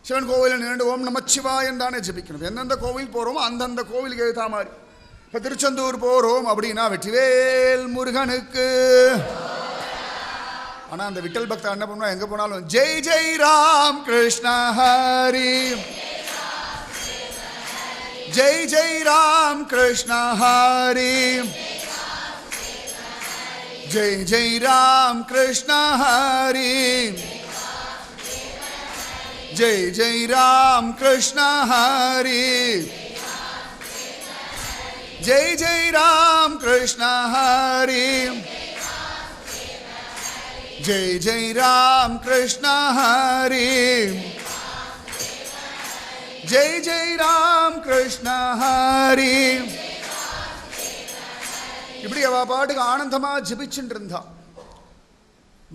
சிவன் கோவிலில் நின்று ஓம் நமச்சிவாயன் தானே ஜபிக்கணும். எந்தெந்த கோவில் போகிறோமோ அந்தந்த கோவிலுக்கு எழுத்தா மாதிரி. இப்போ திருச்செந்தூர் போகிறோம் அப்படின்னா வெற்றிவேல் முருகனுக்கு. ஆனால் அந்த விட்டல் பக்தா என்ன பண்ணுவா, எங்கே போனாலும் ஜெய் ஜெய் ராம் கிருஷ்ண ஹரி, ஜெய் ஜெய் ராம் கிருஷ்ண ஹரி, ஜெய் ஜெய் ராம் கிருஷ்ண ஹரி, ஜெய் ஜெய் ராம் கிருஷ்ண ஹரி, ஜெய் ஜெய் ராம் கிருஷ்ண ஹரி, ஜெய் ஜெய் ராம் கிருஷ்ண ஹரி, ஜெய் ஜெய் ராம் கிருஷ்ண ஹரி. இப்படி அவ பாட்டுக்கு ஆனந்தமா ஜபிச்சுட்டு இருந்தா.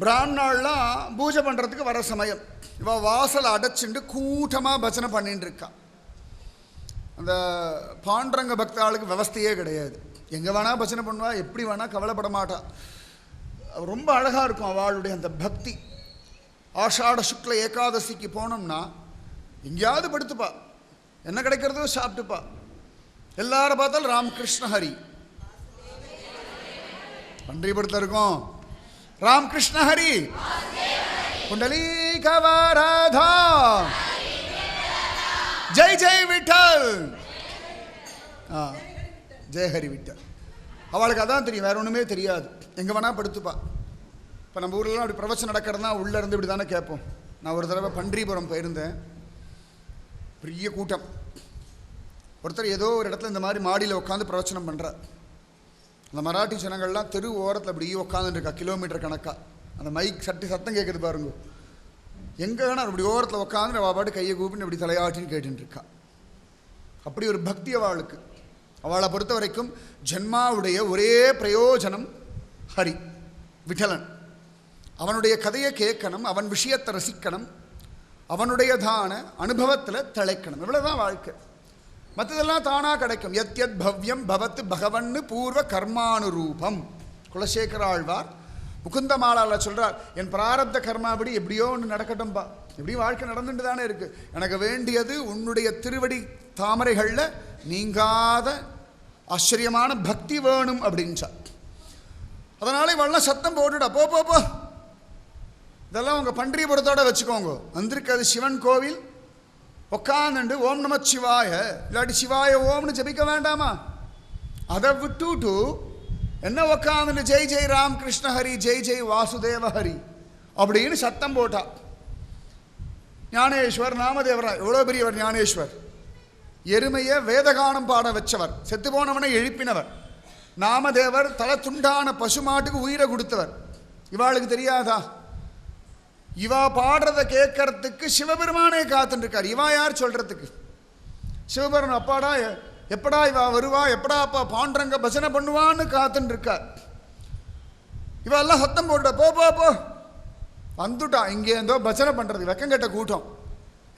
பிராமணாலாம் பூஜை பண்றதுக்கு வர சமயம் இவ வாசல் அடைச்சுட்டு கூட்டமா பஜனை பண்ணிட்டு இருக்கா. அந்த பாண்டரங்க பக்தாளுக்கு விவஸ்தையே கிடையாது. எங்க வேணா பஜனை பண்ணுவா, எப்படி வேணா கவலைப்பட மாட்டா. ரொம்ப அழகா இருக்கும் அவளுடைய அந்த பக்தி. ஆஷாட சுக்ல ஏகாதசிக்கு போனோம்னா எங்கேயாவது படுத்துப்பா, என்ன கிடைக்கிறதோ சாப்பிட்டுப்பா. எல்லாரும் பார்த்தாலும் ராமகிருஷ்ண ஹரி. பன்றிபுரத்தில் இருக்கும் ராமகிருஷ்ண ஹரி, குண்டலீகவராதா, ஜெய் ஜெய் விட்டல், ஜெய் ஹரி விட்டல். அவளுக்கு அதான் தெரியும், வேற ஒன்றுமே தெரியாது. எங்கே வேணா படுத்துப்பா. இப்போ நம்ம ஊர்லலாம் அப்படி பிரவச்சனம் நடக்கிறதுனா உள்ளே இருந்து இப்படி தானே கேட்போம். நான் ஒரு தடவை பன்றிபுரம் போயிருந்தேன். பெரிய கூட்டம். ஒருத்தர் ஏதோ ஒரு இடத்துல இந்த மாதிரி மாடியில் உட்காந்து பிரவச்சனம் பண்ணுறார். அந்த மராட்டி ஜனங்கள்லாம் தெரு ஓரத்தில் அப்படி உட்காந்துருக்கா, கிலோமீட்டர் கணக்காக. அந்த மைக் சத்தம் கேட்குது பாருங்க. எங்கே வேணா அப்படி ஓரத்தில் உட்காந்து அவள் பாட்டு கையை கூப்பின்னு இப்படி தலையாட்டின்னு கேட்டுருக்கா. அப்படி ஒரு பக்தி அவளுக்கு. அவளை பொறுத்த வரைக்கும் ஜென்மாவுடைய ஒரே பிரயோஜனம் ஹரி விட்டலன். அவனுடைய கதையை கேட்கணும், அவன் விஷயத்தை ரசிக்கணும், அவனுடைய தான அனுபவத்தில் திளைக்கணும். இவ்வளோதான் வாழ்க்கை. மற்றதெல்லாம் தானாக கிடைக்கும். எத் எத் பவ்யம் பவத்து பகவன்னு பூர்வ கர்மானுரூபம். குலசேகர ஆழ்வார் முகுந்தமாலாவில் சொல்கிறார், என் பிராரப்த கர்மாபடி எப்படியோ ஒன்று நடக்கட்டும்பா. எப்படியும் வாழ்க்கை நடந்துட்டு தானே இருக்குது. எனக்கு வேண்டியது உன்னுடைய திருவடி தாமரைகளில் நீங்காத ஆச்சரியமான பக்தி வேணும் அப்படின்ச்சா. அதனால இவெல்லாம் சத்தம் போட்டுடா, போ போ போ, இதெல்லாம் உங்கள் பன்றிபுரத்தோட வச்சுக்கோங்க. வந்திருக்காது சிவன் கோவில், உக்காந்துண்டு ஓம் நம சிவாய இல்லாட்டி சிவாய ஓம்னு ஜபிக்க வேண்டாமா? அதை விட்டுட்டு என்ன உக்காந்துட்டு ஜெய் ஜெய் ராம் கிருஷ்ண ஹரி, ஜெய் ஜெய் வாசுதேவ ஹரி அப்படின்னு சத்தம் போட்டா. ஞானேஸ்வர் நாமதேவரா எவ்வளோ பெரியவர் ஞானேஸ்வர். எருமையை வேதகானம் பாட வச்சவர், செத்து போனவனை எழுப்பினவர். நாமதேவர் தலை துண்டான பசுமாட்டுக்கு உயிரை கொடுத்தவர். இவாளுக்கு தெரியாதா? இவா பாடுறத கேட்கறதுக்கு சிவபெருமானே காத்துட்டு இருக்கார். இவா யார் சொல்றதுக்கு? சிவபெருமான் அப்பாடா எப்படா இவா வருவா, எப்படா அப்பா பாண்டரங்க பஜனை பண்ணுவான்னு காத்துட்டு இருக்கார். இவெல்லாம் சத்தம் போட்டா, போ போ போ, வந்துட்டா. இங்கே இருந்தோ பஜனை பண்றது வெக்கங்கட்ட கூட்டம்.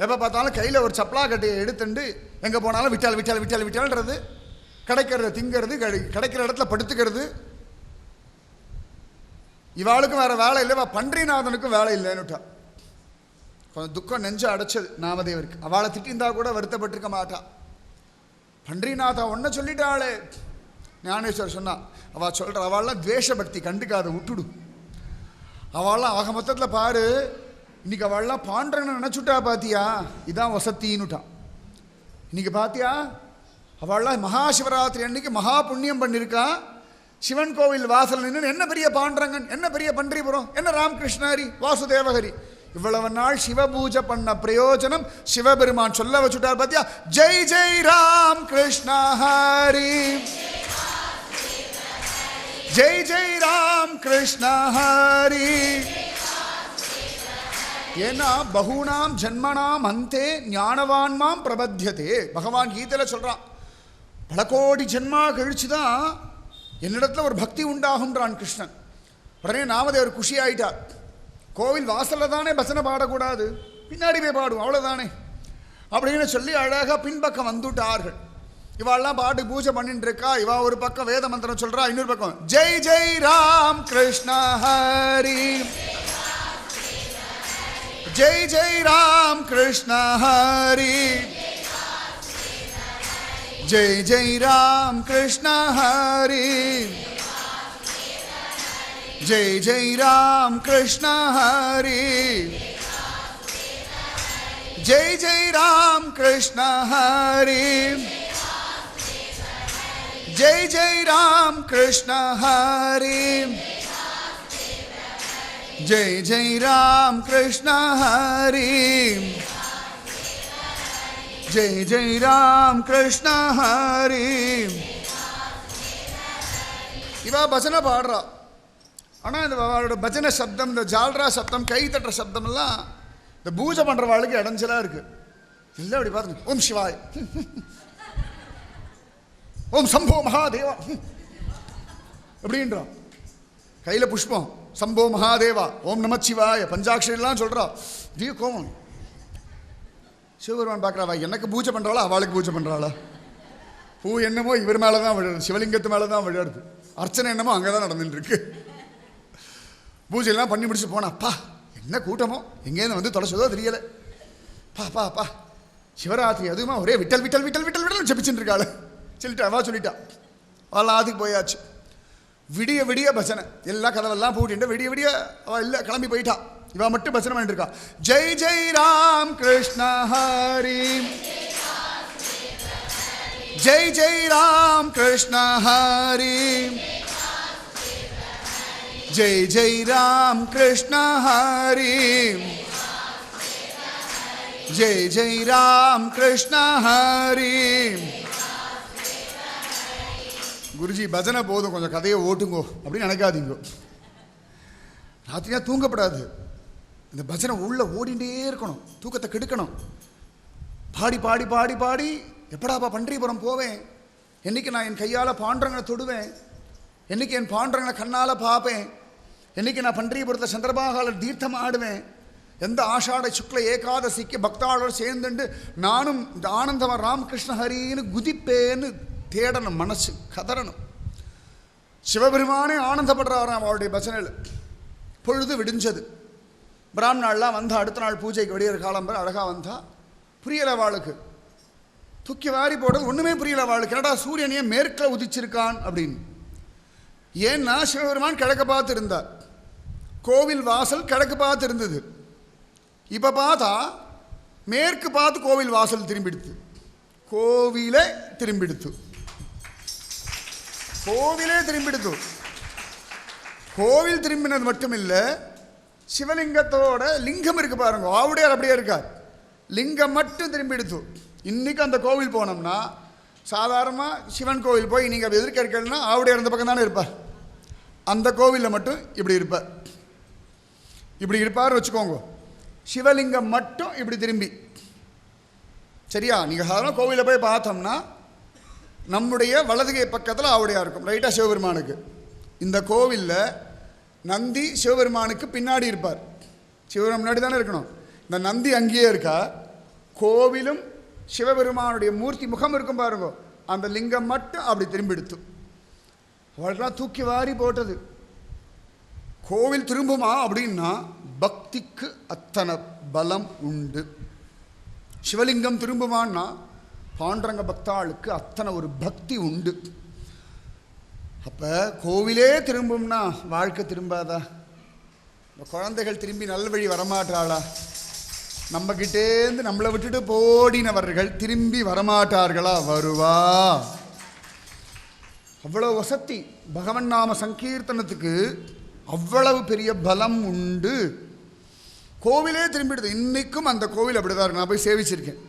எப்போ பார்த்தாலும் கையில் ஒரு சப்பலா கட்டையை எடுத்துட்டு எங்கே போனாலும் விட்டால் விட்டால் விட்டால் விட்டால்ன்றது, கிடைக்கிறத திங்கிறது, கிடைக்கிற இடத்துல படுத்துக்கிறது. இவாளுக்கும் வேற வேலை இல்லை, பன்றிநாதனுக்கும் வேலை இல்லைன்னுட்டா. கொஞ்சம் துக்கம் நெஞ்சு அடைச்சது நாமதேவருக்கு. அவளை திட்டிருந்தா கூட வருத்தப்பட்டிருக்க மாட்டா. பன்றிநாதா ஒன்ன சொல்லிட்டாளே. ஞானேஸ்வர் சொன்னா, அவள் சொல்கிற அவள்லாம் துவேஷ பக்தி, கண்டுக்காத விட்டுடு. அவள்லாம் ஆக மொத்தத்தில் பாரு, இன்னைக்கு அவள்லாம் பாண்டரன்னு நினச்சுட்டா பாத்தியா, இதான் வசத்தின்னுட்டான். இன்னைக்கு பாத்தியா அவள்லாம் மகாசிவராத்திரி அன்னைக்கு மகா புண்ணியம் பண்ணியிருக்கா. சிவன் கோவில் வாசல் நின்று என்ன பெரிய பாண்டரங்கன், என்ன பெரிய பன்றிபுரம், என்ன ராமகிருஷ்ணஹரி வாசுதேவஹரி. இவ்வளவு நாள் சிவபூஜை பண்ண பிரயோஜனம் சிவபெருமான் சொல்ல வச்சுட்டார் பாத்தியா. ஜெய் ஜெய் ராம் கிருஷ்ண ஹரி, ஜெய் ஜெய் ராம் கிருஷ்ண ஹரி. ஏன்னா பகுனாம் ஜன்மனாம் அந்தே ஞானவான்மாம் பிரபத்தியதே. பகவான் கீதையில் சொல்றான், பல கோடி ஜென்மா கழிச்சுதான் என்னிடத்துல ஒரு பக்தி உண்டாகுன்றான் கிருஷ்ணன். உடனே நாமதேவர் குஷி ஆயிட்டார். கோவில் வாசல்ல தானே பஜனை பாடக்கூடாது, பின்னாடி போய் பாடுவோம் அவ்வளோதானே அப்படின்னு சொல்லி அழகாக பின்பக்கம் வந்துட்டார்கள். இவாள்லாம் பாட்டு பூஜை பண்ணிட்டு இருக்கா. இவா ஒரு பக்கம் வேத மந்திரம் சொல்றா, இன்னொரு பக்கம் ஜெய் ஜெய் ராம் கிருஷ்ண ஹரி, जय जय राम कृष्ण हरि जय जय राम कृष्ण हरि जय जय राम कृष्ण हरि जय जय राम कृष्ण हरि जय जय राम कृष्ण हरि जय जय राम कृष्ण हरि जय जय राम कृष्ण हरि இவா பஜனை பாடுறா. ஆனால் இந்த அவளோட பஜனை சப்தம், இந்த ஜால்ரா சப்தம், கை தட்டுற சப்தம்லாம் இந்த பூஜை பண்ணுறவாளுக்கு இடைஞ்சலாக இருக்கு. இல்லை அப்படி பார்த்துங்க, ஓம் சிவாய், ஓம் சம்போ மகாதேவா அப்படின்றான். கையில் புஷ்பம், சம்போ மகாதேவா, ஓம் நமச்சிவாய, பஞ்சாட்சரிலாம் சொல்கிறா. இதே கோவம். சிவபெருமான் பார்க்குறாவா, எனக்கு பூஜை பண்ணுறாளா அவளுக்கு பூஜை பண்ணுறாளா? பூ என்னமோ இவர் மேலே தான் விழுறது, சிவலிங்கத்து மேலே தான் விழுறது. அர்ச்சனை என்னமோ அங்கே தான் நடந்துட்டுருக்கு. பூஜையெல்லாம் பண்ணி முடிச்சு போனா, அப்பா என்ன கூட்டமோ, எங்கேருந்து வந்து தொலைச்சதோ தெரியலை. பா சிவராத்திரி அதுவுமா ஒரே விட்டல் விட்டல் விட்டல் விட்டல் விட்டல் ஜபிச்சுட்டு இருக்காள். சொல்லிட்டா, அவா சொல்லிட்டா. அவள் ஆத்துக்கு போயாச்சு. விடிய விடிய பஜனை, எல்லா கதவெல்லாம் பூட்டிட்டு விடிய விடிய அவள் இல்லை கிளம்பி போயிட்டா. இவா மட்டும் பஜனை பண்ணிட்டு இருக்கா. ஜெய் ஜெய் ராம் கிருஷ்ண ஹரி ஜெய் ஜெய் ராம் கிருஷ்ண ஹரி ஜெய் ஜெய் ராம் கிருஷ்ண ஹரி ஜெய் ஜெய் ராம் கிருஷ்ண ஹரி. குருஜி பஜனை போதும், கொஞ்சம் கதையை ஓட்டுங்கோ அப்படின்னு நினைக்காதீங்க. ராத்திரியா தூங்கப்படாது. இந்த பஜனை உள்ள ஓடிண்டே இருக்கணும், தூக்கத்தை கெடுக்கணும். பாடி பாடி பாடி பாடி எப்படாப்பா பண்டரிபுரம் போவேன், என்னைக்கு நான் என் கையால் பாண்டரங்களை தொடுவேன், என்னைக்கு என் பாண்டரங்களை கண்ணால் பார்ப்பேன், என்னைக்கு நான் பண்டரிபுரத்தை சந்திரபாகால தீர்த்தம் ஆடுவேன், எந்த ஆஷாட சுக்ல ஏகாதசிக்கு பக்தாளோடு சேர்ந்துண்டு நானும் இந்த ஆனந்தவன் ராமகிருஷ்ண ஹரின்னு குதிப்பேன்னு தேடணும், மனசு கதறணும். சிவபெருமானே ஆனந்தப்படுறாராம் அவளுடைய பஜனையில். பொழுது விடிஞ்சது. பிராமணாலாம் வந்தா, அடுத்த நாள் பூஜைக்கு வெளியேற காலம்பர் அழகாக வந்தா. புரியலை அவளுக்கு, தூக்கி வாரி போடுறது ஒன்றுமே புரியலை அவளுக்கு. என்னடா சூரியனையே மேற்கில் உதிச்சிருக்கான் அப்படின்னு. ஏன்னா சிவபெருமான் கிழக்க பார்த்து இருந்தார், கோவில் வாசல் கிழக்கு பார்த்து இருந்தது. இப்போ பார்த்தா மேற்கு பார்த்து கோவில் வாசல் திரும்பிடுத்து, கோவிலே திரும்பிடுத்து, கோவிலே திரும்பிடுத்து. கோவில் திரும்பினது மட்டும் இல்லை, சிவலிங்கத்தோட லிங்கம் இருக்கு பாருங்க, ஆவுடையார் அப்படியே இருக்கார், லிங்கம் மட்டும் திரும்பிடுத்து. இன்னைக்கு அந்த கோவில் போனோம்னா, சாதாரணமாக சிவன் கோவில் போய் நீங்கள் அப்படி எதிர்க்க இருக்கணும்னா ஆவுடையார் அந்த பக்கம் தானே இருப்பார். அந்த கோவிலில் மட்டும் இப்படி இருப்பார், இப்படி இருப்பார் வச்சுக்கோங்க. சிவலிங்கம் மட்டும் இப்படி திரும்பி. சரியா? நீங்கள் சாதாரண கோவிலில் போய் பார்த்தோம்னா நம்முடைய வலதுகை பக்கத்தில் ஆவுடையா இருக்கும், ரைட்டாக சிவபெருமானுக்கு. இந்த கோவிலில் நந்தி சிவபெருமானுக்கு பின்னாடி இருப்பார். சிவபெருமான் முன்னாடி தானே இருக்கணும். இந்த நந்தி அங்கேயே இருக்கா. கோவிலும் சிவபெருமானுடைய மூர்த்தி முகம் இருக்கும் பாருங்க, அந்த லிங்கம் மட்டும் அப்படி திரும்பி எடுத்து. அவளுக்கெல்லாம் தூக்கி வாரி போட்டது. கோவில் திரும்புமா அப்படின்னா பக்திக்கு அத்தனை பலம் உண்டு. சிவலிங்கம் திரும்புமான்னா பாண்டரங்க பக்தாளுக்கு அத்தனை ஒரு பக்தி உண்டு. அப்போ கோவிலே திரும்பும்னா வாழ்க்கை திரும்பாதா? இந்த குழந்தைகள் திரும்பி நல்வழி வரமாட்டாளா? நம்மகிட்டேருந்து நம்மளை விட்டுட்டு போடினவர்கள் திரும்பி வரமாட்டார்களா? வருவா. அவ்வளோ வசதி. பகவன் நாம சங்கீர்த்தனத்துக்கு அவ்வளவு பெரிய பலம் உண்டு. கோவிலே திரும்பிடுது. இன்றைக்கும் அந்த கோவில் அப்படி தான் இருக்கு. நான் போய் சேவிச்சிருக்கேன்,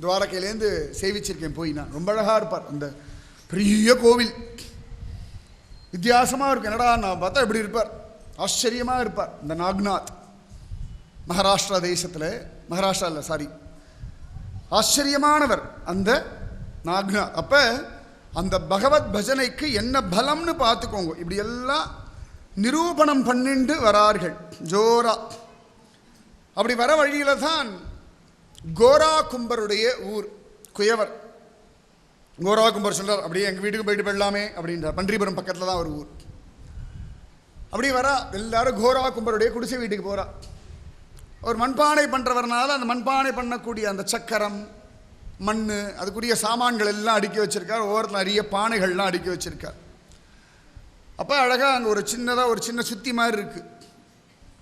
துவாரகையிலேருந்து சேவிச்சிருக்கேன் போய். நான் ரொம்ப அழகாக இருப்பார் அந்த பெரிய கோவில், வித்தியாசமாக இருக்கும். என்னடா நான் பார்த்தா இப்படி இருப்பார், ஆச்சரியமாக இருப்பார். இந்த நாக்நாத் மகாராஷ்டிரா தேசத்தில், மகாராஷ்டிரா இல்லை சாரி, ஆச்சரியமானவர் அந்த நாக்நாத். அப்போ அந்த பகவத் பஜனைக்கு என்ன பலம்னு பார்த்துக்கோங்க. இப்படி எல்லாம் நிரூபணம் பண்ணிண்டு வரார்கள் ஜோரா. அப்படி வர வழியில் தான் கோரா கும்பருடைய ஊர், குயவர் கோரா கும்பர் சொல்கிறார், அப்படியே எங்கள் வீட்டுக்கு போயிட்டு போயிடலாமே அப்படின்றார். பன்றிபுரம் பக்கத்தில் தான் ஒரு ஊர். அப்படி வரா எல்லாரும் கோரா கும்பருடைய குடிசை வீட்டுக்கு போகிறா. ஒரு மண்பானை பண்ணுறவர்னால அந்த மண்பானை பண்ணக்கூடிய அந்த சக்கரம் மண் அதுக்குரிய சாமான்கள் எல்லாம் அடுக்கி வச்சுருக்கார். ஓரத்தில் நிறைய பானைகள்லாம் அடுக்கி வச்சுருக்கார். அப்போ அழகாக அங்கே ஒரு சின்னதாக ஒரு சின்ன சுத்தி மாதிரி இருக்குது.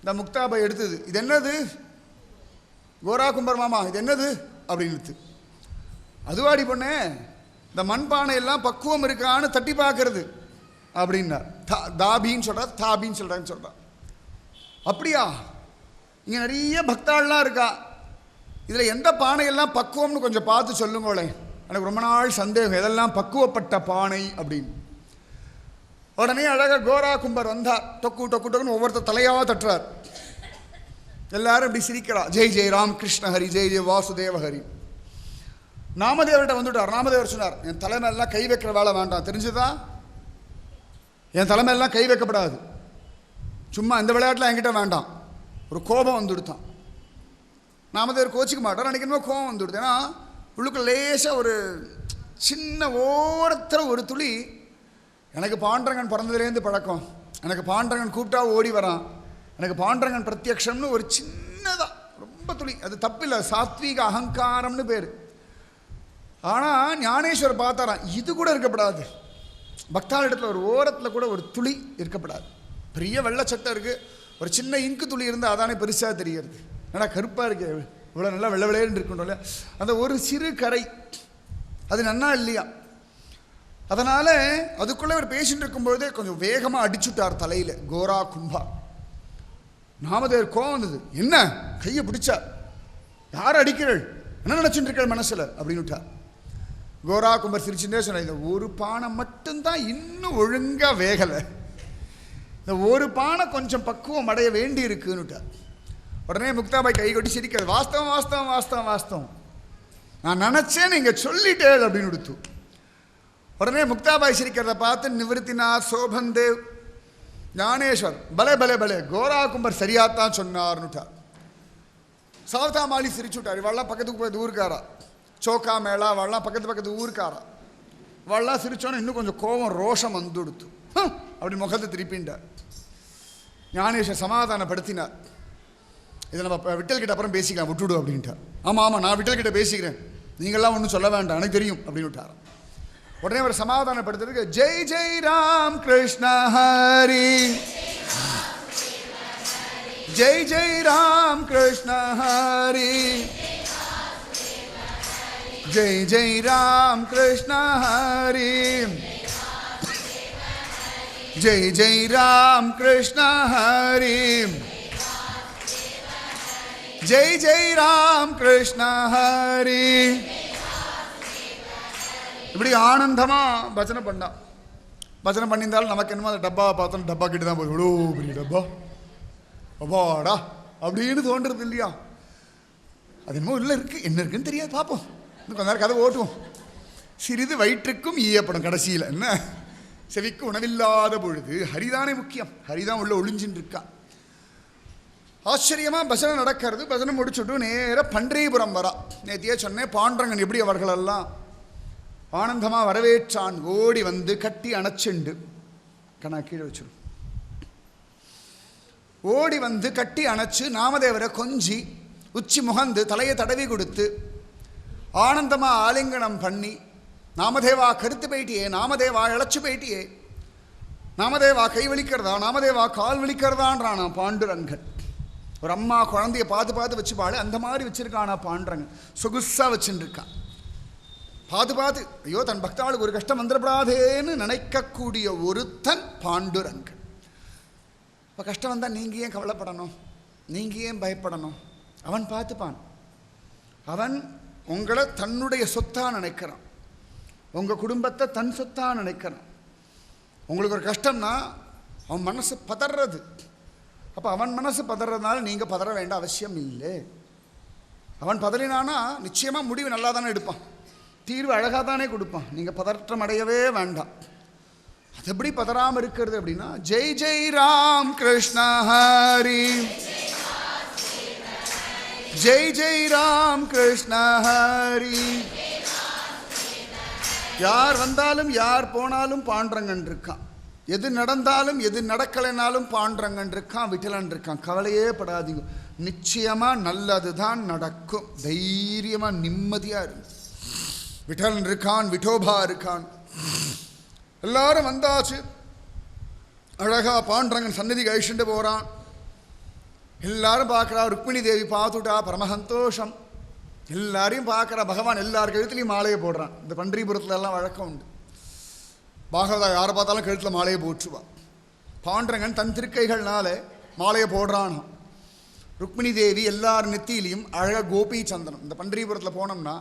இந்த முக்தாபாய் எடுத்தது, இது என்னது கோரா கும்பர் மாமா, இது என்னது அப்படின்னு. அதுவாடி பொண்ணே, இந்த மண்பானை எல்லாம் பக்குவம் இருக்கான்னு தட்டி பார்க்கறது அப்படின்னா. தாபின்னு சொல்கிறா, தாபின்னு சொல்கிறான்னு சொல்கிறா. அப்படியா, இங்கே நிறைய பக்தாள்லாம் இருக்கா, இதில் எந்த பானையெல்லாம் பக்குவம்னு கொஞ்சம் பார்த்து சொல்லுங்களேன், எனக்கு ரொம்ப நாள் சந்தேகம் எதெல்லாம் பக்குவப்பட்ட பானை அப்படின்னு. உடனே அழகாக கோரா கும்பர் வந்தார். டொக்கு டொக்கு டொக்குன்னு ஒவ்வொருத்தர் தலையாக தட்டுறார். எல்லாரும் இப்படி சிரிக்கிறா. ஜெய் ஜெய் ராம் கிருஷ்ண ஹரி, ஜெய் ஜெய் வாசுதேவ ஹரி. நாமதேவர்கிட்ட வந்துட்டார். நாமதேவர் சொன்னார், என் தலைமையெல்லாம் கை வைக்கிற வேலை வேண்டாம், தெரிஞ்சுதா, என் தலைமையெல்லாம் கை வைக்கப்படாது, சும்மா இந்த விளையாட்டில் என்கிட்ட வேண்டாம். ஒரு கோபம் வந்துடுத்தான். நாமதேவர் கோச்சிக்க மாட்டார், நினைக்கணுமோ கோபம் வந்துடுது. ஏன்னா உள்ளுக்குள்ள லேசாக ஒரு சின்ன ஓரத்தில் ஒரு துளி, எனக்கு பாண்டரங்கன் பிறந்ததுலேருந்து பழக்கம், எனக்கு பாண்டரங்கன் கூப்பிட்டா ஓடி வரான், எனக்கு பாண்டரங்கன் பிரத்யக்ஷம்னு ஒரு சின்னதாக ரொம்ப துளி, அது தப்பில்லை, சாத்வீக அகங்காரம்னு பேர். ஆனால் ஞானேஸ்வர் பார்த்தாராம், இது கூட இருக்கப்படாது, பக்தாள் இடத்துல ஒரு ஓரத்தில் கூட ஒரு துளி இருக்கப்படாது. பெரிய வெள்ளச்சட்டை இருக்குது, ஒரு சின்ன இங்கு துளி இருந்தால் அதானே பெருசாக தெரிகிறது. ஏன்னா கருப்பாக இருக்கு, இவ்வளோ நல்லா வெள்ளை வெள்ளையன்னு இருக்கணும் இல்லையா, அந்த ஒரு சிறு கரை அது நன்னா இல்லையா. அதனால் அதுக்குள்ளே ஒரு பேஷண்ட் இருக்கும்பொழுதே கொஞ்சம் வேகமாக அடிச்சுட்டார் தலையில் கோரா கும்பா. நாமதேவர் கோவம் வந்தது, என்ன கையை பிடிச்சா, யார் அடிக்கிறள், என்ன நினச்சிட்டு இருக்கள் மனசில் அப்படின்னு விட்டார். கோரா கும்பர் சிரிச்சுட்டே சொன்னார், இந்த ஒரு பானை மட்டும்தான் இன்னும் ஒழுங்காக வேகலை, இந்த ஒரு பானை கொஞ்சம் பக்குவம் அடைய வேண்டி இருக்குன்னுட்டார். உடனே முக்தாபாய் கை கொட்டி சிரிக்கிறது, வாஸ்தவம் வாஸ்தவம் வாஸ்தவம் வாஸ்தவம், நான் நினச்சேன் நீங்கள் சொல்லிட்டேள் அப்படின்னு கொடுத்து. உடனே முக்தாபாய் சிரிக்கிறத பார்த்து நிவர்த்திநாத், சோபன்தேவ், ஞானேஸ்வர், பலே பலே பலே, கோரா கும்பர் சரியாத்தான் சொன்னார்னுட்டார். சாவதா மாலி சிரிச்சு விட்டார். இவெல்லாம் பக்கத்துக்கு போய் ஊருக்காரா, சோக்கா மேளா, அவள்லாம் பக்கத்து ஊருக்காரா, அவள்லாம் சிரிச்சோன்னு இன்னும் கொஞ்சம் கோபம் ரோஷம் வந்து கொடுத்து அப்படி முகத்தை திருப்பின்றார். ஞானேஸ்வர் சமாதானப்படுத்தினார், இதை நம்ம விட்டல்கிட்ட அப்புறம் பேசிக்கலாம், விட்டுவிடு அப்படின்ட்டார். ஆமாம் ஆமாம், நான் விட்டல்கிட்ட பேசிக்கிறேன், நீங்கள்லாம் ஒன்றும் சொல்ல வேண்டாம், எனக்கு தெரியும் அப்படின்னு விட்டார். உடனே அவர் சமாதானப்படுத்துறதுக்கு, ஜெய் ஜெய் ராம் கிருஷ்ண ஹரி, ஜெய் ஜெய் ராம் கிருஷ்ண ஹரி, ஜெய் ஜெய் ராம் கிருஷ்ண ஹரி, ஜெய் ஜெய் ராம் கிருஷ்ண ஹரி, ஜெய் ஜெய் ராம் கிருஷ்ண ஹரி. இப்படி ஆனந்தமாக பஜனை பண்ணா. பஜனை பண்ணியிருந்தாலும் நமக்கு என்னமோ அந்த டப்பாவை பார்த்தோம், டப்பா கிட்ட தான் போய் இவ்வளோ பெரிய டப்பா அப்பாடா அப்படின்னு தோன்றுறது இல்லையா. அது என்னமோ இல்லை இருக்குது, என்ன இருக்குன்னு தெரியாது, பார்ப்போம், இன்னும் கொஞ்ச நேரம் கதை ஓட்டுவோம். சிறிது வயிற்றுக்கும் ஈயப்படும் கடைசியில், என்ன செவிக்கு உணவில்லாத பொழுது ஹரிதானே முக்கியம், ஹரிதான் உள்ள ஒளிஞ்சின்னு இருக்கா. ஆச்சரியமாக பஜனை நடக்கிறது. பஜனை முடிச்சுட்டு நேராக பண்டரிபுரம் வரா. நேத்தியே சொன்னேன், பாண்டரங்கன் எப்படி அவர்களெல்லாம் ஆனந்தமாக வரவேற்றான். ஓடி வந்து கட்டி அணைச்சுண்டு, கண்ணா கீழே வச்சிடும், ஓடி வந்து கட்டி அணைச்சு நாமதேவரை கொஞ்சி உச்சி முகந்து தலையை தடவி கொடுத்து ஆனந்தமாக ஆலிங்கனம் பண்ணி, நாமதேவா கருத்து போயிட்டியே, நாமதேவா இழைச்சு போயிட்டியே, நாமதேவா கை வலிக்கிறதா, நாமதேவா கால் வலிக்கிறதான்றானா பாண்டுரங்கன். ஒரு அம்மா குழந்தைய பார்த்து பார்த்து வச்சுப்பாள், அந்த மாதிரி வச்சுருக்கானா பாண்டுரங்கன், சொகுசாக வச்சுருக்கான். பார்த்து ஐயோ தன் பக்தாளுக்கு ஒரு கஷ்டம் வந்துடப்படாதேன்னு நினைக்கக்கூடிய ஒருத்தன் பாண்டுரங்கன். இப்போ கஷ்டம் வந்தால் நீங்கள் ஏன் கவலைப்படணும், நீங்கள் ஏன் பயப்படணும், அவன் பார்த்துப்பான். அவன் உங்களை தன்னுடைய சொத்தாக நினைக்கிறான், உங்கள் குடும்பத்தை தன் சொத்தாக நினைக்கிறான். உங்களுக்கு ஒரு கஷ்டம்னா அவன் மனசு பதறது, அப்போ அவன் மனசு பதறதுனால நீங்கள் பதற வேண்டாம் அவசியம் இல்லை. அவன் பதறினானா நிச்சயமாக முடிவு நல்லா தானே எடுப்பான், தீர்வு அழகாக தானே கொடுப்பான். நீங்கள் பதற்றம் அடையவே வேண்டாம். அது எப்படி பதறாமல் இருக்கிறது அப்படின்னா, ஜெய் ஜெய் ராம் கிருஷ்ண ஹரி, ஜெய் ஜெய் ராம் கிருஷ்ண ஹரி. யார் வந்தாலும் யார் போனாலும் பாண்டரங்கன் இருக்கான், எது நடந்தாலும் எது நடக்கலைனாலும் பாண்டரங்கன் இருக்கான், விட்டலன் இருக்கான். கவலையே படாதீங்க. நிச்சயமாக நல்லது தான் நடக்கும். தைரியமாக நிம்மதியாக இருக்கு. விட்டலன் இருக்கான், விட்டோபா இருக்கான். எல்லாரும் வந்தாச்சு. அழகா பாண்டரங்கன் சந்நிதி கழிச்சுட்டு போகிறான். எல்லாரும் பார்க்குறா. ருக்மிணி தேவி பார்த்துட்டா, பரம சந்தோஷம். எல்லாரையும் பார்க்குறா. பகவான் எல்லார் கழுத்துலையும் மாலையை போடுறான். இந்த பன்றிபுரத்துல எல்லாம் வழக்கம் உண்டு. பாகவதா யாரை பார்த்தாலும் கழுத்தில் மாலையை போட்டுருவான். பாண்டரங்கன் தன் திருக்கைகள்னால மாலையை போடுறான். ருக்மிணி தேவி எல்லார் நெத்தியிலையும் அழகாக கோபி சந்தனம். இந்த பன்றிபுரத்தில் போனோம்னா